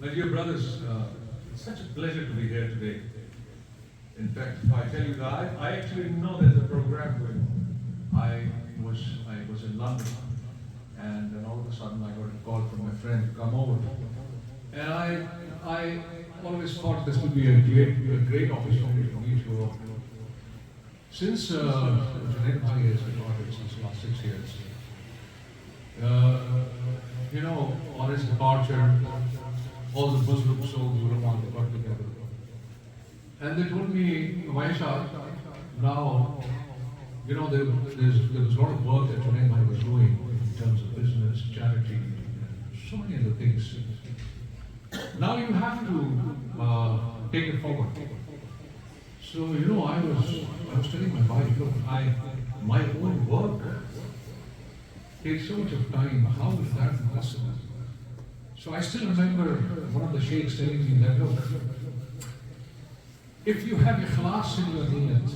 My dear brothers, it's such a pleasure to be here today. In fact, if I tell you that I actually didn't know there's a program going on. I was in London, and then all of a sudden I got a call from my friend to come over. And I always thought this would be a great opportunity for me to. Since Junaid Bhai has been on it since last 6 years, on his departure, all the Muslim souls ulama got together. And they told me, Maisha, now, there was a lot of work that Junaid Bhai was doing in terms of business, charity, and so many other things. Now you have to take it forward. So, I was telling my wife, look, my own work takes so much of time. How is that possible? So I still remember one of the sheikhs telling me that, look, if you have ikhlas in your niyat,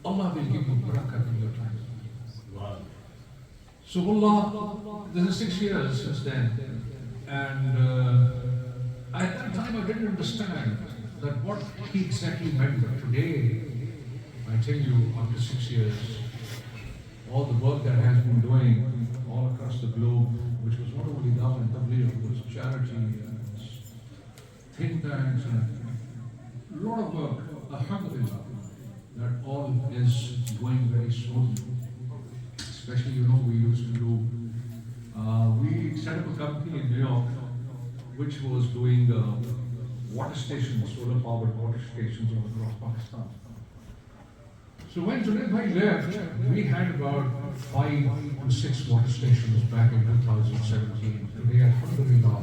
Allah will give you barakah in your time. Wow. So Allah, this is 6 years since then, and at that time I didn't understand that what he exactly meant. But today, I tell you, after 6 years, all the work that has been doing all across the globe, which was not only Dawah and Tabligh, it was charity and think tanks and a lot of work, alhamdulillah, that all is going very smoothly. Especially, we used to do, we set up a company in New York which was doing water stations, solar powered water stations all across Pakistan. So when Junaid Bhai left, we had about 5 to 6 water stations back in 2017. Today, alhamdulillah,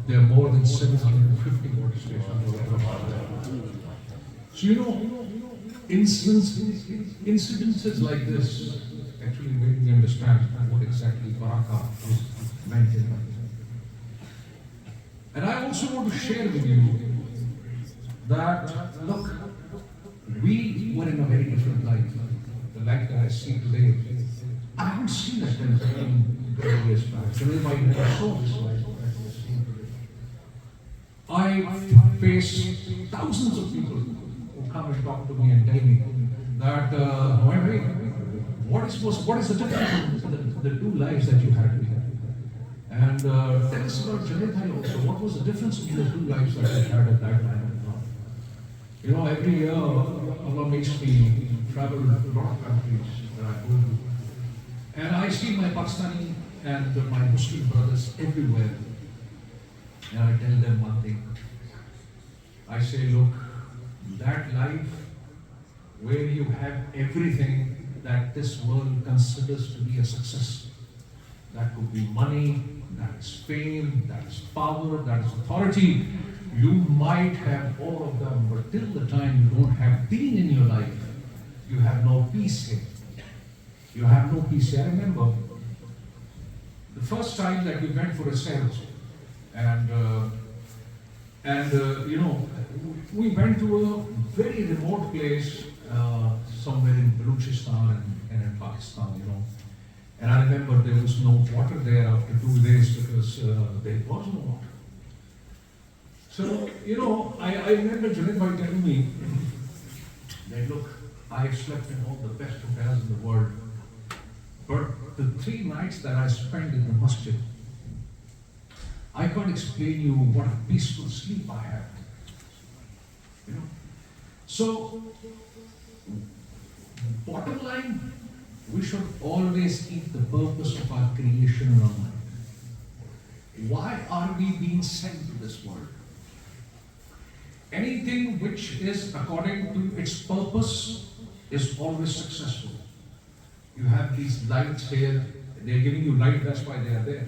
there are more than 750 water stations all across Pakistan. So incidences like this actually made me understand what exactly barakah is meant in life. And I also want to share with you that, look, we were in a very different life. The life that I see today, I haven't seen that 10, 15, 20 years back. Junaid Bhai never saw this life that we are seeing today. I face thousands of people who come and talk to me and tell me that, what is the difference in the two lives that you had? And tell us about Junaid Bhai also. What was the difference in the two lives that you had at that time? Every year Allah makes me travel a lot of countries that I go to. And I see my Pakistani and my Muslim brothers everywhere. And I tell them one thing. I say, look, that life where you have everything that this world considers to be a success, that could be money, that is fame, that is power, that is authority. You might have all of them, but till the time you don't have deen in your life, you have no peace here. You have no peace here. I remember the first time that we went for a sale, and we went to a very remote place, somewhere in Balochistan and in Pakistan, And I remember there was no water there after 2 days because there was no water. So, I remember Junaid Bhai telling me that, look, I slept in all the best hotels in the world, but the 3 nights that I spent in the Masjid, I can't explain you what a peaceful sleep I had. So, bottom line, we should always keep the purpose of our creation in our mind. Why are we being sent to this world? Anything which is according to its purpose is always successful. You have these lights here, they're giving you light, that's why they are there.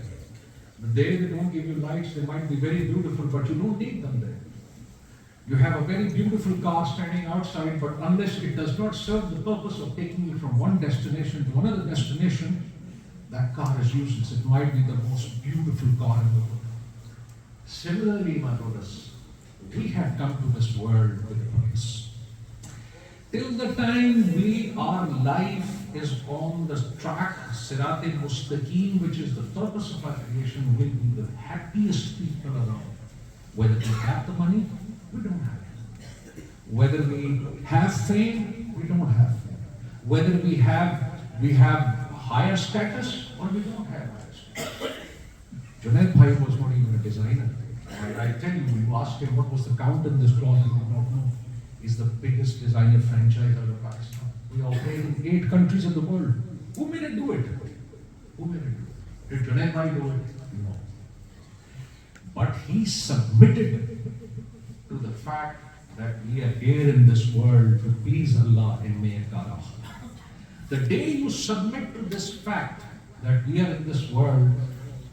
But they don't give you lights, they might be very beautiful, but you don't need them there. You have a very beautiful car standing outside, but unless it does not serve the purpose of taking you from one destination to another destination, that car is useless. It might be the most beautiful car in the world. Similarly, my brothers, we have come to this world with a purpose. Till the time our life is on the track, Sirat-e-Mustaqim, which is the purpose of our creation, will be the happiest people around. Whether we have the money, we don't have it. Whether we have fame, we don't have fame. Whether we have higher status or we don't have higher status. Junaid Bhai was not even a designer. I tell you, you ask him what was the count in this cloth, he did not know. He's the biggest designer franchise out of Pakistan. We operate in 8 countries in the world. Who made it do it? Who made it do it? Did Junaid Bhai do it? No. But he submitted to the fact that we are here in this world to please Allah and make our akhirah. The day you submit to this fact that we are in this world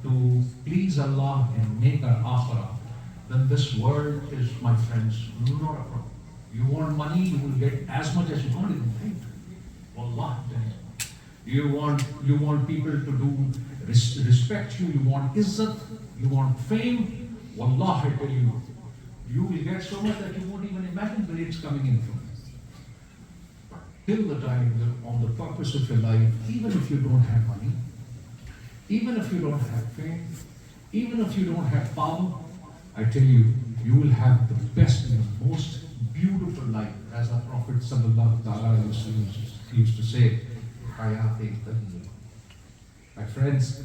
to please Allah and make our akhirah, then this world is, my friends, not a problem. You want money, you will get as much as you want in think. Wallah. You want people to do respect you, you want izzat, you want fame. Wallah, I tell you, you will get so much that you won't even imagine where it's coming in from. But till the time you're on the purpose of your life, even if you don't have money, even if you don't have fame, even if you don't have power, I tell you, you will have the best and the most beautiful life, as our Prophet sallallahu ta'ala used to say, hayat-e-tayyib. My friends,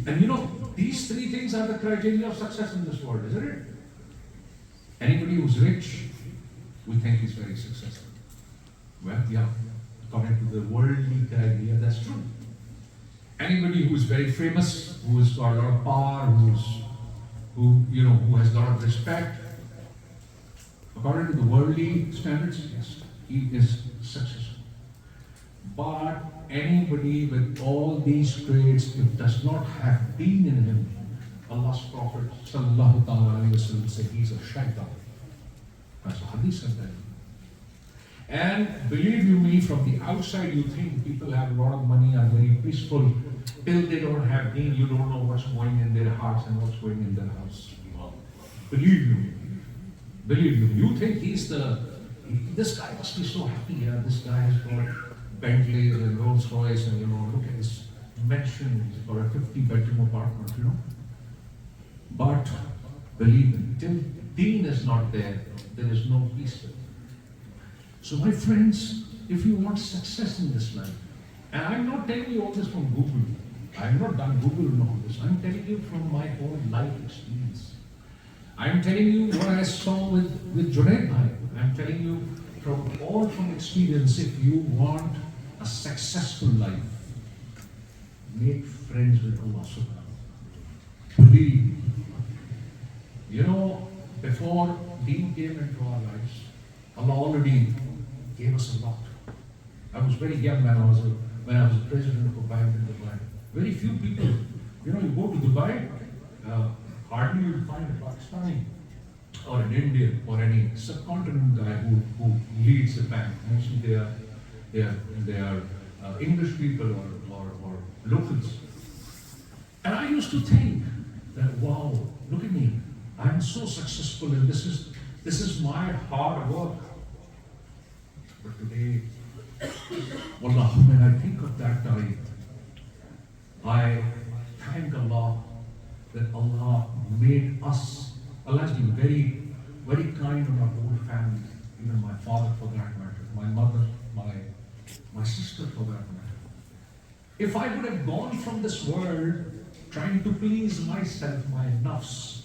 and you know, these 3 things are the criteria of success in this world, isn't it? Anybody who's rich, we think he's very successful. Well, yeah, according to the worldly criteria, that's true. Anybody who's very famous, who's got a lot of power, who has a lot of respect, according to the worldly standards, yes, he is successful. But anybody with all these traits, if does not have deen in him, Allah's Prophet sallallahu ta'ala said he's a shaitan. That's a hadith said that. And believe you me, from the outside you think people have a lot of money, are very peaceful. Till they don't have deen, you don't know what's going in their hearts and what's going in their house. Believe you me. Believe you. You think this guy must be so happy. Yeah, this guy has got Bentleys and Rolls Royce, and look at his mansion. He's got a 50-bedroom apartment. But believe me, till deen is not there, there is no peace. So my friends, if you want success in this life, and I'm not telling you all this from Google. I have not done Google and all this. I'm telling you from my own life experience. I'm telling you what I saw with Junaid Bhai. I'm telling you from experience, if you want a successful life, make friends with Allah subhanahu. Believe. Before deen came into our lives, Allah already gave us a lot. I was very young when I was a president of a bank in Dubai. Very few people, you go to Dubai, hardly you will find a Pakistani or an Indian or any subcontinent guy who leads a bank. Mostly they are English people or locals. And I used to think that, wow, look at me, I'm so successful and this is my hard work. But today, wallah, when I think of that time, I thank Allah that Allah made us. Allah has been very, very kind on our whole family, even my father for that matter, my mother, my sister for that matter. If I would have gone from this world trying to please myself, my nafs,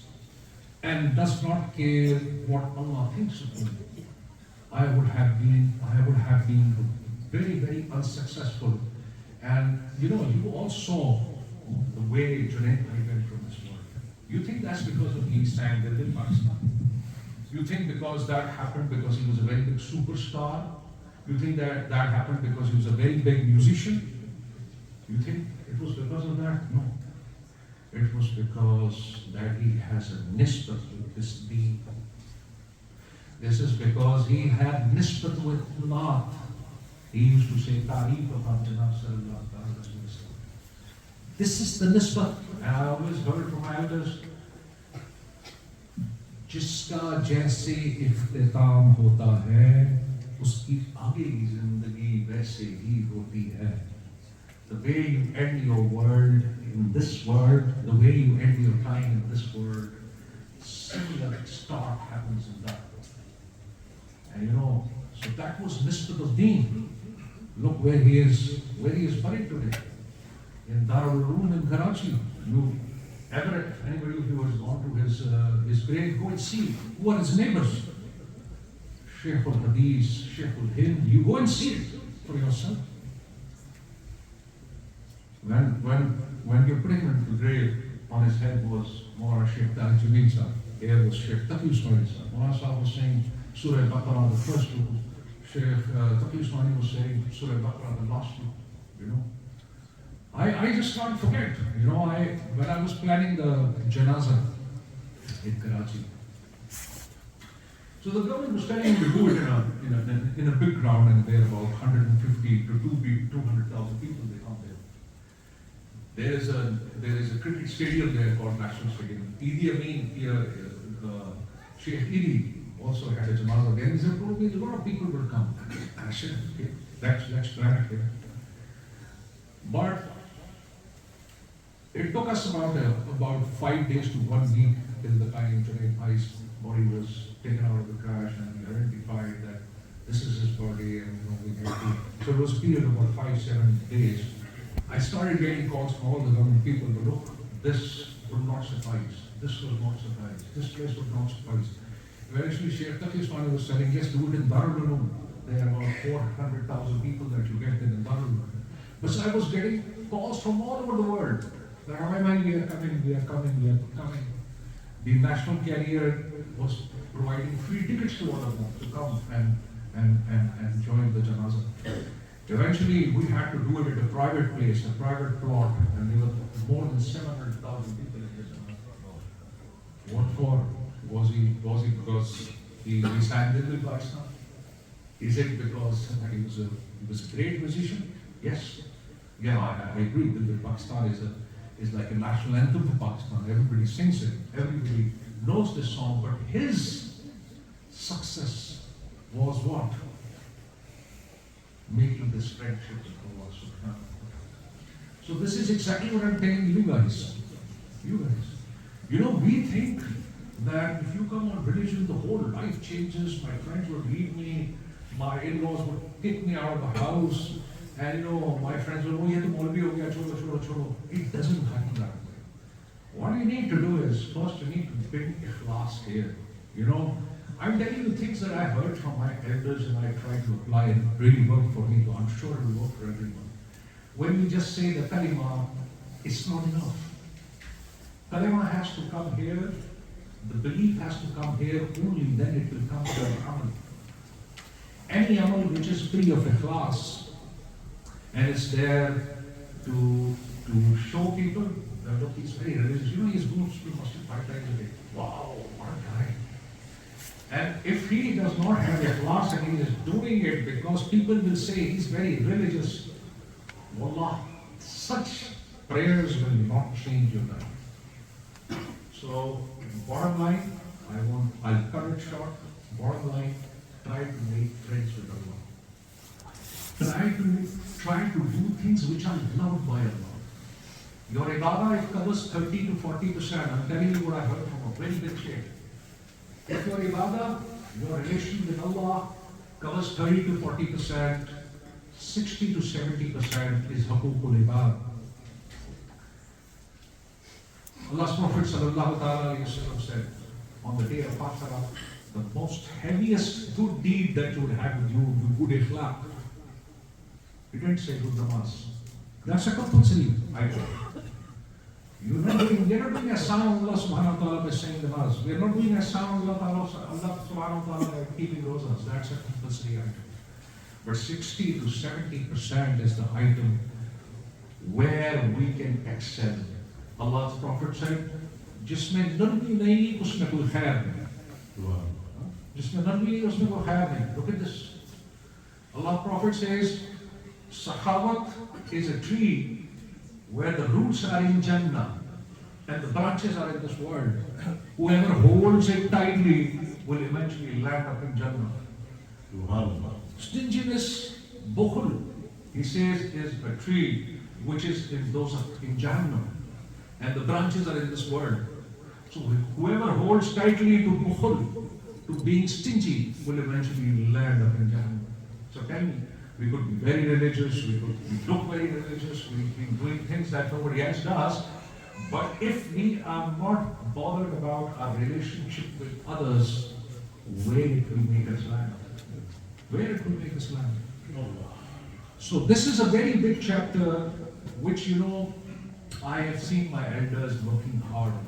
and does not care what Allah thinks of me, I would have been very, very unsuccessful. And you all saw the way Junaid Bhai went from this world. You think that's because of he sang Dil Dil Pakistan? You think because that happened because he was a very big superstar? You think that happened because he was a very big musician? You think it was because of that? No. It was because that he has a nisbat with this deen. This is because he had nisbat with Allah. He used to say, Tareef of Abdullah sallallahu alaihi wasallam. This is the nisbat. And I always heard from my elders, जिसका जैसे इख्तिताम होता है, उसकी आगे की जिंदगी वैसे ही होती है. The way you end your world in this world, the way you end your time in this world, similar start happens in that. And you know, so that was Nisbat al-Deen. Look where he is buried today. In Darul Uloom in Karachi. You ever, anybody who has gone to his grave, go and see who are his neighbors. Shaykh al-Hadith, Shaykh al-Hind, you go and see it for yourself. When you put him into the grave, on his head was Mawlana Shaykh Tariq Jameel Sahib, here was Shaykh Taqi Usmani Sahib. Mawlana Sahib was saying Surah Baqarah, the first rukh. Shaykh Taqi Usmani was saying Surah Baqarah, the last rukh. You know, I just can't forget. You know, when I was planning the janazah in Karachi, so the government was telling me to do it in a big ground, and there are about 150 to 200,000 people. They come there. There is a cricket stadium there called National Stadium. Idi Amin here, Sheikh Idi also had a janazah there. He said, probably a lot of people will come. And I said, okay, let's plan it here. But it took us about 5 days to 1 week till the time Junaid Bhai's body was taken out of the crash, and we identified that this is his body, and you know, we had to. So it was a period of about 5-7 days. I started getting calls from all the government people, but look, this would not suffice. This will not suffice. This place would not suffice. Eventually, Shaykh Taqi Usmani was saying, yes, do it in Darul Uloom. There are about 400,000 people that you get in Darul Uloom. But so I was getting calls from all over the world. We are coming. The national carrier was providing free tickets to all of them to come and join the janazah. Eventually, we had to do it at a private place, a private plot, and there were more than 700,000 people in the janazah. What for? Was he because he sang Dil Pakistan? Is it because he was a great musician? Yes. Yeah, I agree. Dil Pakistan is like a national anthem for Pakistan. Everybody sings it. Everybody knows this song. But his success was what? Making this friendship with Allah subhanahu wa ta'ala. So this is exactly what I'm telling you guys. You know, we think that if you come on religion, the whole life changes. My friends will leave me. My in-laws will kick me out of the house. And you know, my friends will, oh, ye to Maulvi ho gaya, cholo. It doesn't happen that way. What you need to do is, first you need to build ikhlas here. You know, I'm telling you things that I heard from my elders and I try to apply and it really worked for me, so I'm sure it will work for everyone. When you just say the kalima, it's not enough. Kalima has to come here, the belief has to come here, only then it will come to an amal. Any amal which is free of ikhlas, and it's there to show people that look, he's very religious. You know, he's going to Masjid 5 times a day. Wow, what a guy. And if he does not have ikhlas and he is doing it because people will say he's very religious, wallah, such prayers will not change your life. So, bottom line, I'll cut it short. Bottom line, try to make friends with Allah. Try to do things which are loved by Allah. Your ibadah, it covers 30 to 40%. I'm telling you what I heard from a very big sheikh. If your ibadah, your relation with Allah covers 30 to 40%, 60 to 70% is haqooqul ibad. Allah's Prophet ﷺ said, on the day of Ashura, the most heaviest good deed that you will have with you, good ikhlaq. He didn't say good namaz. That's a compulsory item. You're not doing a sound Allah subhanahu wa ta'ala by saying namaz. We're not doing a sound Allah subhanahu wa ta'ala by keeping rosas. That's a compulsory item. But 60 to 70% is the item where we can excel. Allah's Prophet said, जिसमें नरमी नहीं उसमें कोई खैर नहीं. जिसमें नरमी नहीं उसमें कोई खैर नहीं. Look at this. Allah's Prophet says, Sakhawat is a tree where the roots are in Jannah and the branches are in this world. Whoever holds it tightly will eventually land up in Jannah. Stinginess, bukhul, he says, is a tree which is in Jahannam, and the branches are in this world. So whoever holds tightly to bukhul, to being stingy, will eventually land up in Jahannam. So tell me, we could be very religious, we look very religious, we've been doing things that nobody else does, but if we are not bothered about our relationship with others, where it will make us land? Where it will make us land? So this is a very big chapter, which I have seen my elders working hard on it.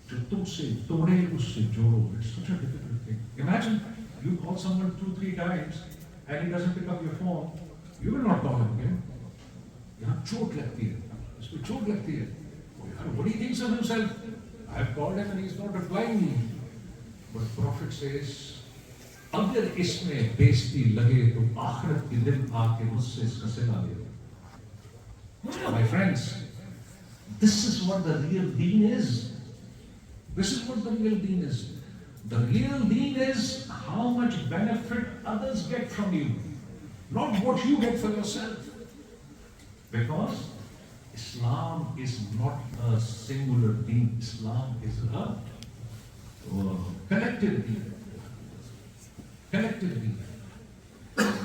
जो तुमसे तोड़े उससे जोड़ो. It's such a difficult thing. Imagine you call someone 2-3 times and he doesn't pick up your phone. You will not call him again. यहाँ चोट लगती है. इसको चोट लगती है. What he thinks of himself? I have called him and he's not replying me. But the Prophet says, अगर इसमें बेइज्जती लगे तो आखिरत के दिन आके मुझसे इसका सिला ले. My friends, this is what the real deen is. This is what the real deen is. The real deen is how much benefit others get from you, not what you get for yourself. Because Islam is not a singular deen. Islam is a collective deen. Collective deen.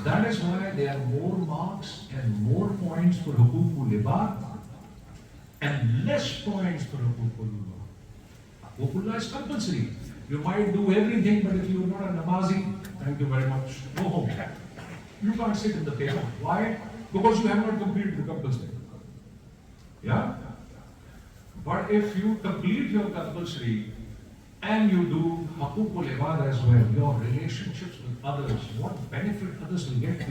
That is why there are more marks and more points for hukukul ibad and less points for hukukullah. Hukukullah is compulsory. You might do everything, but if you are not a namazi, thank you very much, go home. You can't sit in the table. Why? Because you have not completed the compulsory. Yeah? But if you complete your compulsory and you do hukukul ibad as well, your relationships with others, what benefit others will get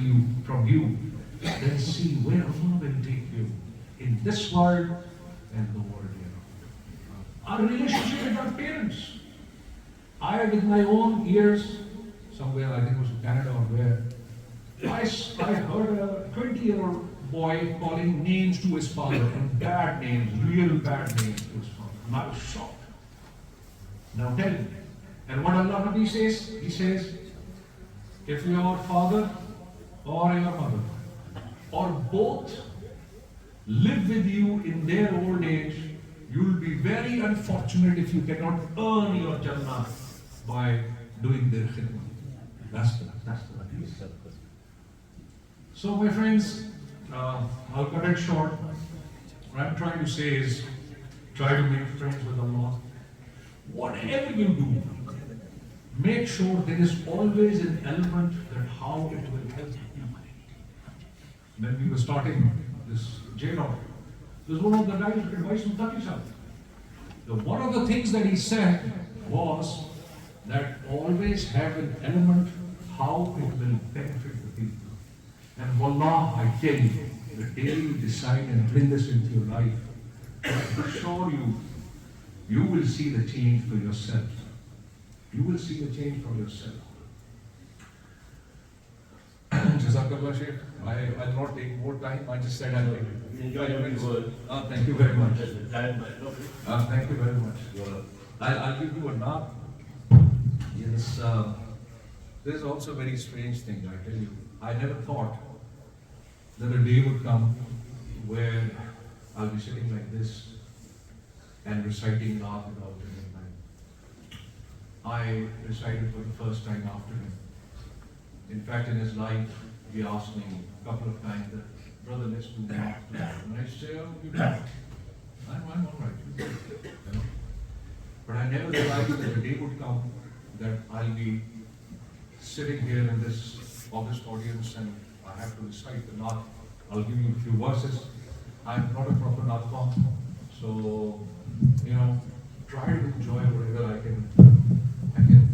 from you, then see where Allah will take you in this world and the world hereafter. Our relationship with our parents. I, with my own ears, somewhere, I think it was in Canada or where, I heard a 20-year-old boy calling names to his father, and bad names, real bad names to his father. And I was shocked. Now tell me, and what Allah Nabi says? He says, if your father or your mother or both live with you in their old age, you will be very unfortunate if you cannot earn your Jannah by doing their khidmah. That's the hadith. So my friends, I'll cut it short. What I'm trying to say is, try to make friends with Allah. Whatever you do, make sure there is always an element that how it will help you. When we were starting this J-Dot, this was one of the guys who advised Mutaki Sahib. One of the things that he said was that always have an element how it will benefit the people. And wallah, I tell you, the day you decide and bring this into your life, I assure you, you will see the change for yourself. You will see the change for yourself. Jazakallah Shaykh. I'll not take more time. I just said I'll take it. Enjoy your word. Thank you very much. Thank you very much. I'll give you a nod. Yes, this is also a very strange thing, I tell you. I never thought that a day would come where I'll be sitting like this and reciting Naat without any time. I recited for the first time after him. In fact, in his life, he asked me a couple of times that, brother, let's do Naat together. And I say, oh, you do. I'm all right. You know? But I never realized that a day would come that I'll be sitting here in this august audience and I have to recite the Naat. I'll give you a few verses. I'm not a proper Naat form, so try to enjoy whatever I can handle.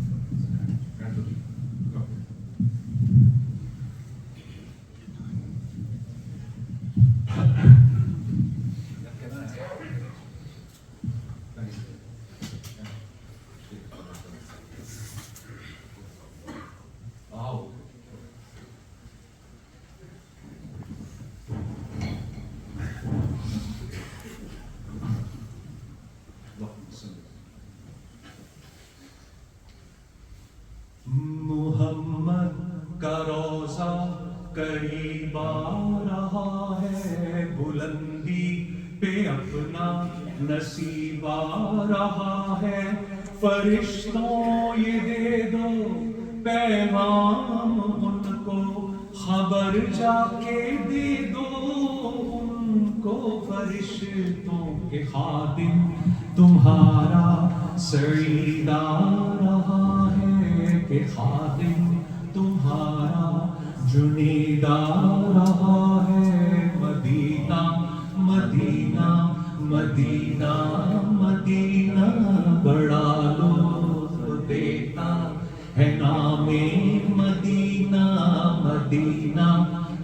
करीब आ रहा है बुलंदी पे अपना نصیب آ رہا ہے فرشتوں یہ دے دو پیغام ان کو خبر جا کے دے دو ان کو فرشتوں کے خادم تمہارا سعید آ رہا ہے کہ خادم تمہارا جنید آ رہا ہے مدینہ مدینہ مدینہ مدینہ بڑا لطف دیتا ہے نام مدینہ مدینہ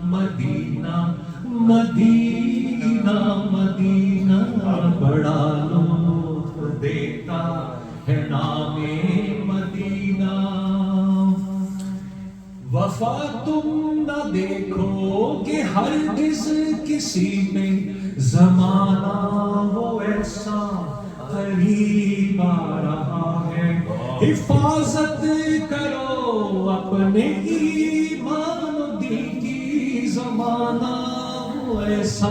مدینہ مدینہ مدینہ بڑا لطف دیتا ہے نام مدینہ وفا تم نہ دیکھو کہ ہرگز کسی میں زمانہ وہ ایسا قریب آ رہا ہے حفاظت کرو اپنے ایمان دل کی زمانہ وہ ایسا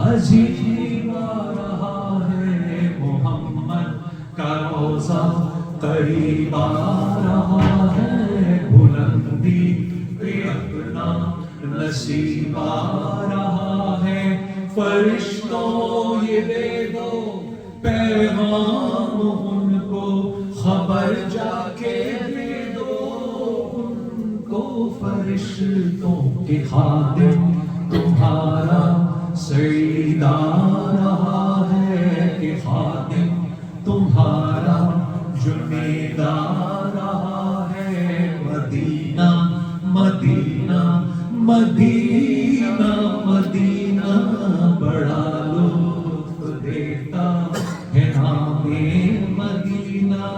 عجیب آ رہا ہے محمد کا روزہ قریب آ رہا ہے بلندی پہ اپنا نصیب آ رہا ہے فرشتوں یہ دے دو پیغام ان کو خبر جا کے دے دو ان کو فرشتوں کے خادم تمہارا سعید آ رہا ہے کہ خادم تمہارا جنید آ رہا ہے مدینہ مدینہ مدینہ مدینہ بڑا لطف دیتا ہے نام مدینہ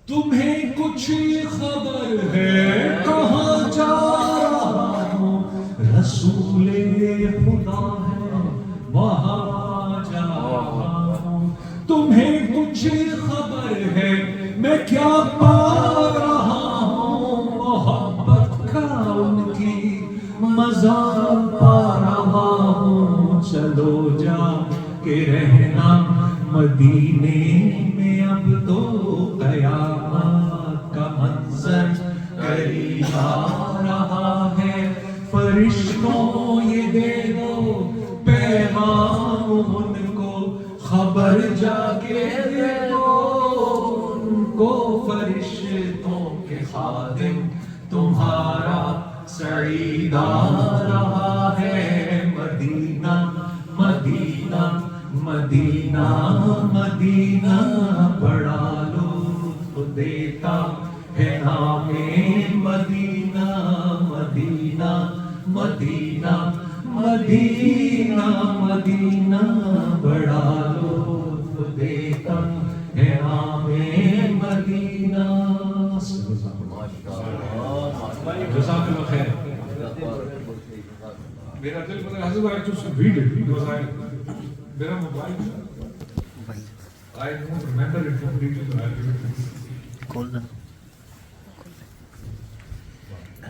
تمہیں کچھ خبر ہے کہاں جا رہا ہوں رسول خدا ہے وہاں جا رہا ہوں تمہیں کچھ خبر ہے میں کیا پا رہا ہوں محبت کا ان کی مزہ پا رہا ہوں چلو جا کے رہنا مدینے میں اب تو قیامت کا منظر قریب آ رہا ہے فرشتوں یہ دے دو پیغام ان کو خبر جا کے دے دو ان کو فرشتوں کے خادم تمہارا سعید آ رہا ہے مدینہ مدینہ مدینہ مدینہ بڑا لطف دیتا ہے نام مدینہ مدینہ مدینہ مدینہ مدینہ بڑا لطف دیتا ہے نام مدینہ جزاک اللہ خیر میرا دل بتا حضرت بھائی تو ریڈ اٹ بیکاز آئی میرا mobile I don't remember it completely so I'll give it کھول دیں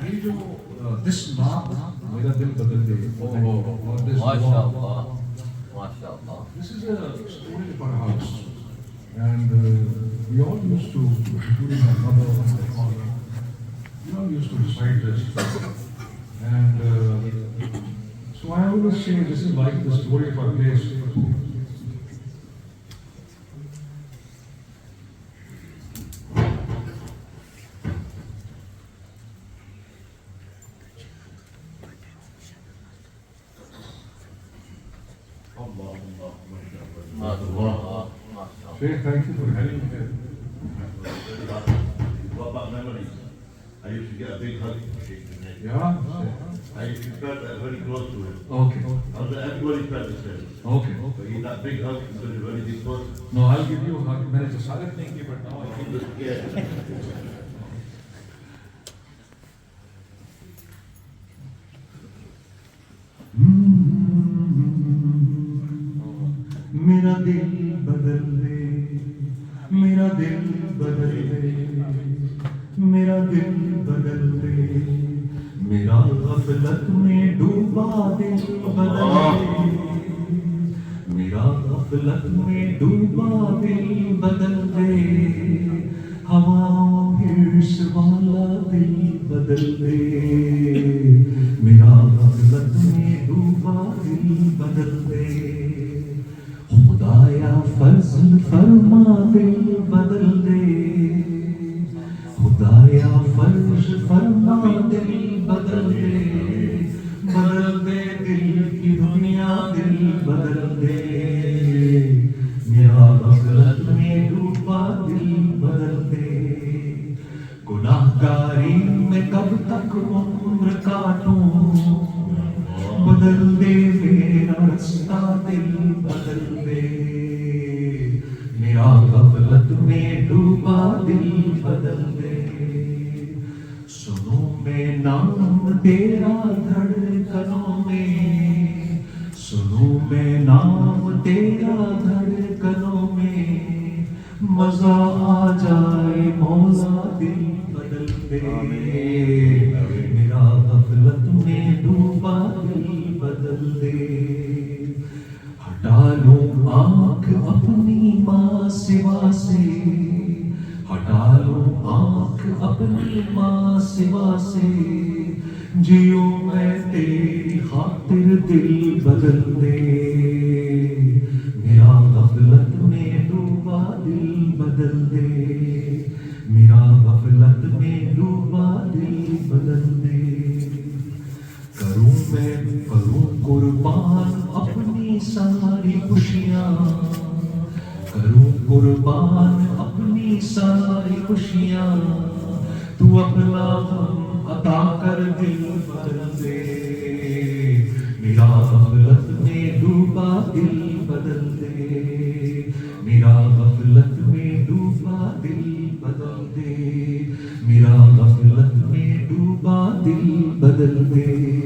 یہ جو this map میرا دل بدل دے ماشاءاللہ ماشاءاللہ this is a story of our house and we all used to including my mother and my father we all used to recite this and so I always say this is like the story of our place Sheikh, thank you for having me here. What about memories? I used to get a big hug from Sheikh. Yeah? I used to felt very close to him. Okay. Everybody felt the same. Okay. But he's that big hug, he's a very big person. No, I'll give you a hug. میں نے جسارت نہیں کی but now I feel it. Yeah. میرا دل بدل دے میرا دل بدل دے میرا دل بدل دے میرا غفلت میں ڈوبا دل بدل دے غفلت میں ڈوبا دل بدل دے ہواؤں ہرس والا دل بدل دے میرا غفلت میں ڈوبا دل بدل دے خدایا فضل فرما دل بدل دے خدایا فرض فرما دل بدل دے دل کی دنیا دل بدل دے میرا غفلت میں ڈوبا دل بدل دے گناہ گاری میں کب تک عمر کاٹوں بدل دے میرا رستہ دل بدل دے میرا غفلت میں ڈوبا دل بدل دے سنوں میں نام تیرا دھڑکنوں میں سنوں میں نام تیرا دھڑکنوں میں مزہ آ جائے مولا دل بدل دے میرا غفلت میں ڈوبا دل بدل دے ہٹا لوں آنکھ اپنی ماں سوا سے ہٹا لوں آنکھ اپنی ماں سوا سے جیو میں تیری خاطر دل بدل دے میرا غفلت میں ڈوبا دل بدل دے میرا غفلت میں ڈوبا دل بدل دے کروں میں کروں قربان اپنی ساری خوشیاں کروں قربان اپنی ساری خوشیاں تو اپنا عطا کر دل بدل دے میرا غفلت میں ڈوبا دل بدل دے میرا غفلت میں ڈوبا دل بدل دے میرا غفلت میں ڈوبا دل بدل دے